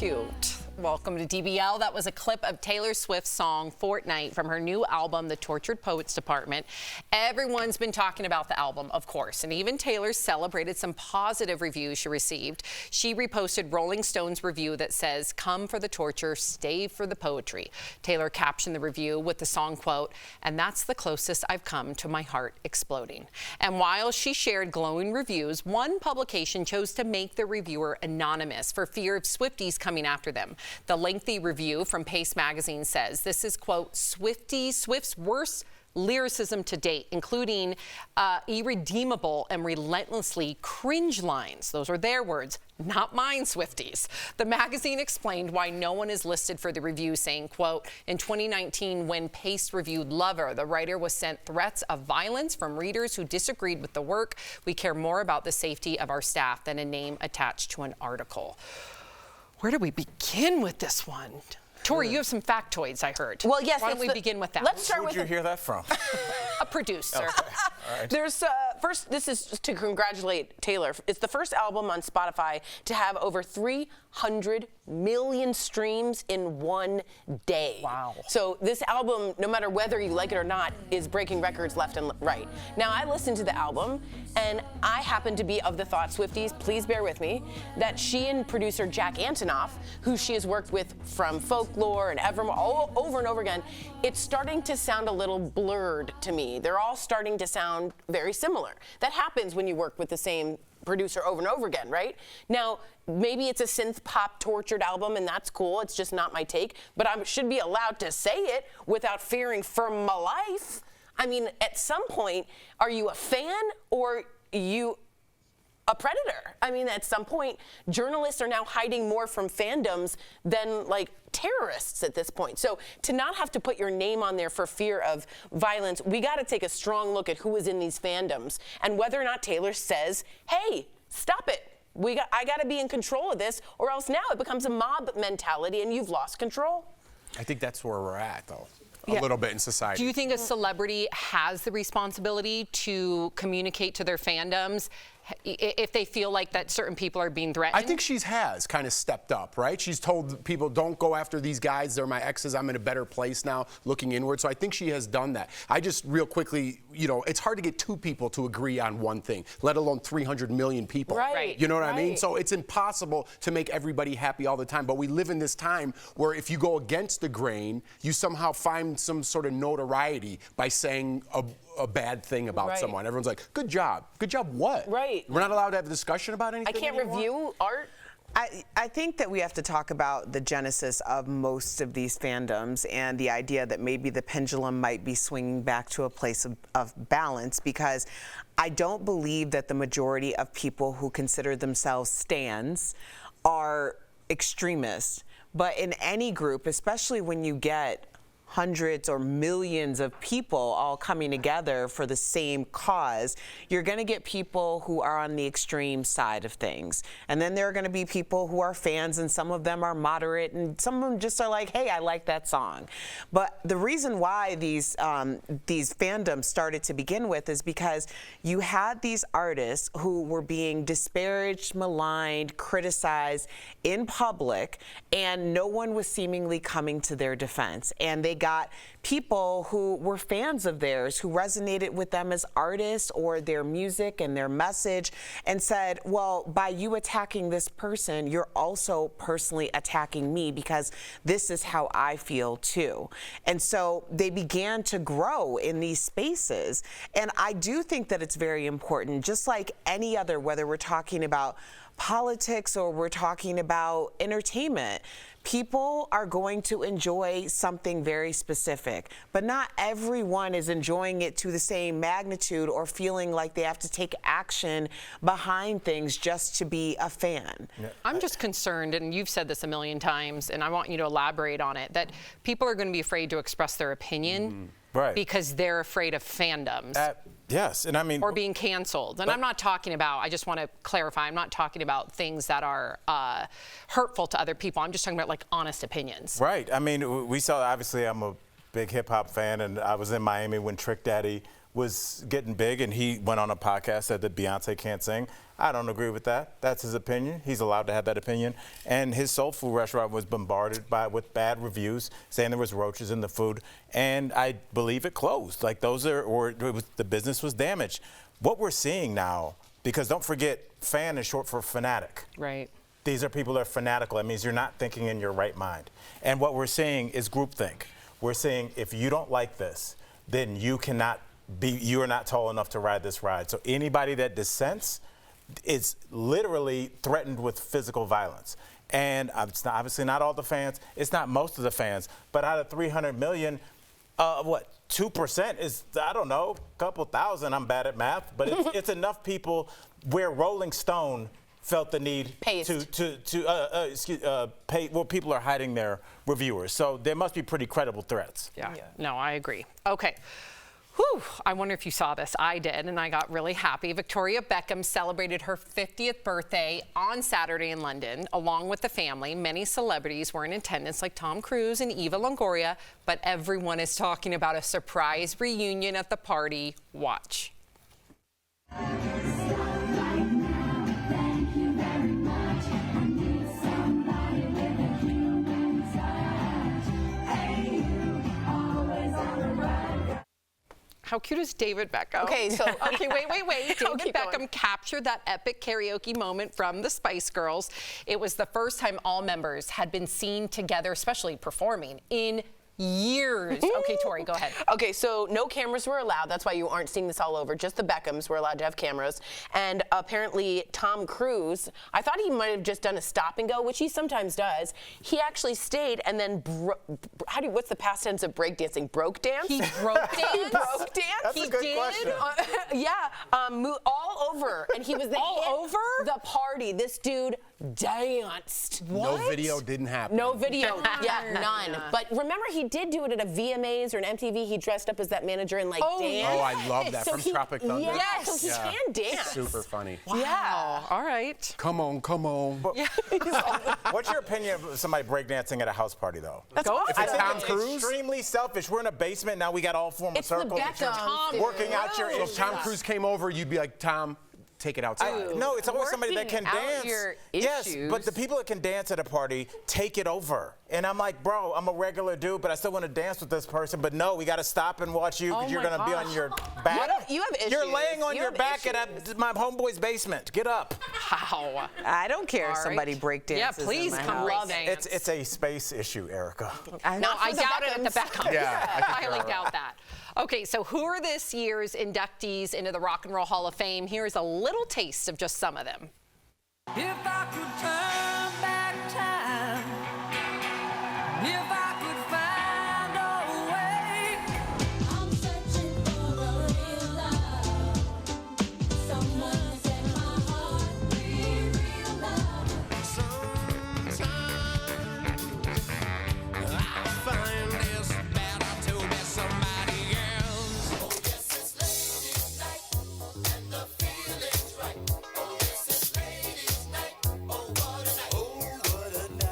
cute. Welcome to DBL. That was a clip of Taylor Swift's song Fortnight from her new album, The Tortured Poets Department. Everyone's been talking about the album, of course, and even Taylor celebrated some positive reviews she received. She reposted Rolling Stone's review that says, "Come for the torture, stay for the poetry." Taylor captioned the review with the song quote, "And that's the closest I've come to my heart exploding." And while she shared glowing reviews, one publication chose to make the reviewer anonymous for fear of Swifties coming after them. The lengthy review from Pace magazine says this is, quote, Swift's worst lyricism to date, including irredeemable and relentlessly cringe lines. Those are their words, not mine, Swifties. The magazine explained why no one is listed for the review, saying, quote, in 2019, when Pace reviewed Lover, the writer was sent threats of violence from readers who disagreed with the work. We care more about the safety of our staff than a name attached to an article. Where do we begin with this one? Tori, you have some factoids, I heard. Well, yes. Why don't we begin with that? Let's start with. Where'd you hear that from? A producer. Okay. All right. There's first. This is just to congratulate Taylor. It's the first album on Spotify to have over 300 million streams in one day. Wow. So this album, no matter whether you like it or not, is breaking records left and right. Now, I listened to the album, and I happen to be of the thought, Swifties, please bear with me, that she and producer Jack Antonoff, who she has worked with from Folklore and Evermore, over and over again, it's starting to sound a little blurred to me. They're all starting to sound very similar. That happens when you work with the same producer over and over again, right? Now, maybe it's a synth pop tortured album, and that's cool. It's just not my take, but I should be allowed to say it without fearing for my life. I mean, at some point, are you a fan or you a predator? I mean, at some point, journalists are now hiding more from fandoms than like terrorists at this point. So to not have to put your name on there for fear of violence, we got to take a strong look at who is in these fandoms and whether or not Taylor says, hey, stop it. I got to be in control of this, or else now it becomes a mob mentality and you've lost control. I think that's where we're at, though. Yeah. A little bit in society. Do you think a celebrity has the responsibility to communicate to their fandoms if they feel like that certain people are being threatened? I think she has kind of stepped up, right? She's told people, don't go after these guys. They're my exes. I'm in a better place now, looking inward. So I think she has done that. I just, real quickly, you know, it's hard to get two people to agree on one thing, let alone 300 million people. Right. You know what I mean? So it's impossible to make everybody happy all the time. But we live in this time where if you go against the grain, you somehow find some sort of notoriety by saying a bad thing about someone. Everyone's like, good job. Good job what? Right. We're not allowed to have a discussion about anything I can't anymore? review art. I think that we have to talk about the genesis of most of these fandoms and the idea that maybe the pendulum might be swinging back to a place of balance, because I don't believe that the majority of people who consider themselves stans are extremists. But in any group, especially when you get hundreds or millions of people all coming together for the same cause, you're going to get people who are on the extreme side of things. And then there are going to be people who are fans, and some of them are moderate, and some of them just are like, hey, I like that song. But the reason why these fandoms started to begin with is because you had these artists who were being disparaged, maligned, criticized in public, and no one was seemingly coming to their defense. And they got people who were fans of theirs, who resonated with them as artists or their music and their message, and said, well, by you attacking this person, you're also personally attacking me because this is how I feel too. And so they began to grow in these spaces. And I do think that it's very important, just like any other, whether we're talking about politics or we're talking about entertainment, people are going to enjoy something very specific, but not everyone is enjoying it to the same magnitude or feeling like they have to take action behind things just to be a fan. Yeah. I'm just concerned, and you've said this a million times, and I want you to elaborate on it, that people are going to be afraid to express their opinion because they're afraid of fandoms. Yes, and I mean, or being canceled. And I'm not talking about, I just want to clarify, I'm not talking about things that are hurtful to other people. I'm just talking about like honest opinions. Right. I mean, we saw, obviously I'm a big hip hop fan, and I was in Miami when Trick Daddy was getting big, and he went on a podcast, said that Beyonce can't sing. I don't agree with that. That's his opinion. He's allowed to have that opinion. And his soul food restaurant was bombarded with bad reviews, saying there was roaches in the food. And I believe it closed. Like the business was damaged. What we're seeing now, because don't forget, fan is short for fanatic. Right. These are people that are fanatical. That means you're not thinking in your right mind. And what we're seeing is groupthink. We're saying if you don't like this, then you are not tall enough to ride this ride. So anybody that dissents is literally threatened with physical violence. And it's obviously not all the fans. It's not most of the fans. But out of 300 million, 2% is, I don't know, a couple thousand. I'm bad at math. But it's enough people where Rolling Stone felt the need to pay. Well, people are hiding their reviewers. So there must be pretty credible threats. Yeah. No, I agree. Okay. Whew, I wonder if you saw this. I did, and I got really happy. Victoria Beckham celebrated her 50th birthday on Saturday in London, along with the family. Many celebrities were in attendance, like Tom Cruise and Eva Longoria, but everyone is talking about a surprise reunion at the party. Watch. How cute is David Beckham? Okay, so okay, wait. David Beckham going. captured that epic karaoke moment from the Spice Girls. It was the first time all members had been seen together, especially performing, in years. Okay, Tori, go ahead. Okay, so no cameras were allowed. That's why you aren't seeing this all over. Just the Beckhams were allowed to have cameras. And apparently Tom Cruise, I thought he might have just done a stop and go, which he sometimes does. He actually stayed and then what's the past tense of breakdancing? Broke dance? He broke dance? He broke dance? That's a good question. All over. And he was over the party. This dude danced. No video didn't happen. No video. Yeah, none. But remember, he did do it at a VMAs or an MTV. He dressed up as that manager and danced. Oh, I love that. From Tropic Thunder. Yes, so he can dance. Super funny. Wow. Yeah. All right. Come on. What's your opinion of somebody breakdancing at a house party, though? That's awesome. I think Tom it's Cruise? extremely selfish. We're in a basement now. We got all form of It's the circles. Beckhams, working out your So issues. if Tom Cruise came over, you'd be like, Tom, take it outside. No, it's always somebody that can Working out dance. your Yes, issues. but the people that can dance at a party take it over. And I'm like, bro, I'm a regular dude, but I still want to dance with this person. But no, we got to stop and watch you because you're my going to be gosh. on your back. You have issues. You're laying on You your have back issues. at my homeboy's basement. Get up. Wow. I don't care if All somebody right. break dances Yeah, please in my come house. break dance. It's a space issue, Erica. No, Not I for the doubt it at the Beckhams. Beckhams. Yeah, I think I you're highly right. doubt that. Okay, so who are this year's inductees into the Rock and Roll Hall of Fame? Here's a little taste of just some of them. If I could turn back time, if I could find a way, I'm searching for a real love, someone to set my heart free, real love. Sometimes I find it's better to be somebody else. Oh, yes, it's ladies' night, and the feeling's right. Oh, yes, it's ladies' night. Oh, what a night. Oh, what a night.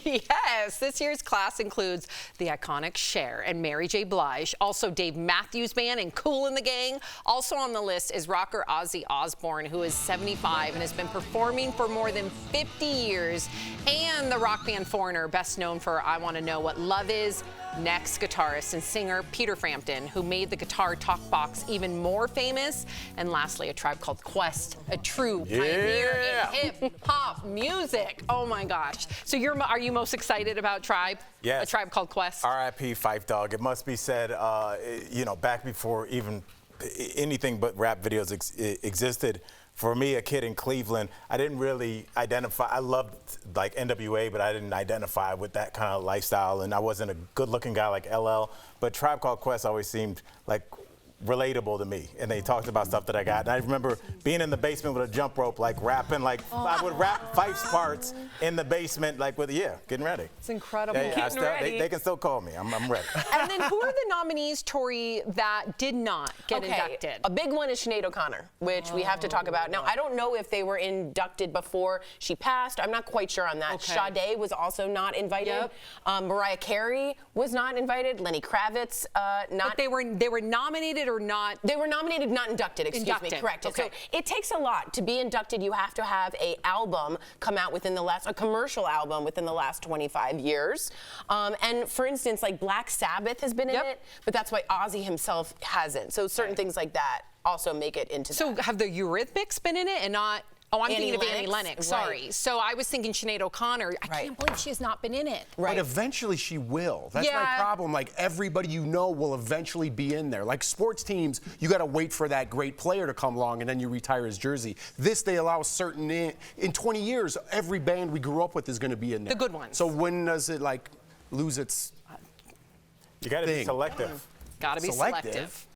Yes, this year's class includes the iconic Cher and Mary J. Blige, also Dave Matthews Band and Kool and the Gang. Also on the list is rocker Ozzy Osbourne, who is 75 and has been performing for more than 50 years, and the rock band Foreigner, best known for I Want to Know What Love Is. Next, guitarist and singer Peter Frampton, who made the guitar talk box even more famous. And lastly, A Tribe Called Quest, a true pioneer in hip-hop music. Oh my gosh. So are you most excited about Tribe? Yes. A Tribe Called Quest? R.I.P. Phife Dawg. It must be said, back before even anything but rap videos existed. For me, a kid in Cleveland, I didn't really identify. I loved like NWA, but I didn't identify with that kind of lifestyle, and I wasn't a good-looking guy like LL. But Tribe Called Quest always seemed like relatable to me, and they talked about stuff that I got. And I remember being in the basement with a jump rope, like rapping, like I would rap Fife's parts in the basement, like with getting ready. It's incredible. Yeah, I still, they can still call me. I'm ready. And then who are the nominees, Tori, that did not get inducted? A big one is Sinead O'Connor, which we have to talk about. Now, I don't know if they were inducted before she passed. I'm not quite sure on that. Okay. Sade was also not invited. Mariah Carey was not invited. Lenny Kravitz, not. But they were nominated or not? They were nominated, not inducted. Excuse me. Correct. Okay. So it takes a lot to be inducted. You have to have a album come out within a commercial album within the last 25 years. And for instance, like Black Sabbath has been in it, but that's why Ozzy himself hasn't. So certain things like that also make it into So that. have the Eurythmics been in it and not? Oh, I'm thinking of Annie Lennox. Sorry. Right. So I was thinking Sinead O'Connor. I can't believe she has not been in it. Right. But eventually she will. That's my Yeah. problem. Like, everybody you know will eventually be in there. Like sports teams, you got to wait for that great player to come along and then you retire his jersey. This, they allow certain, in 20 years, every band we grew up with is going to be in there. The good ones. So when does it, like, lose its You got to be thing? selective. Got to be Selective? selective.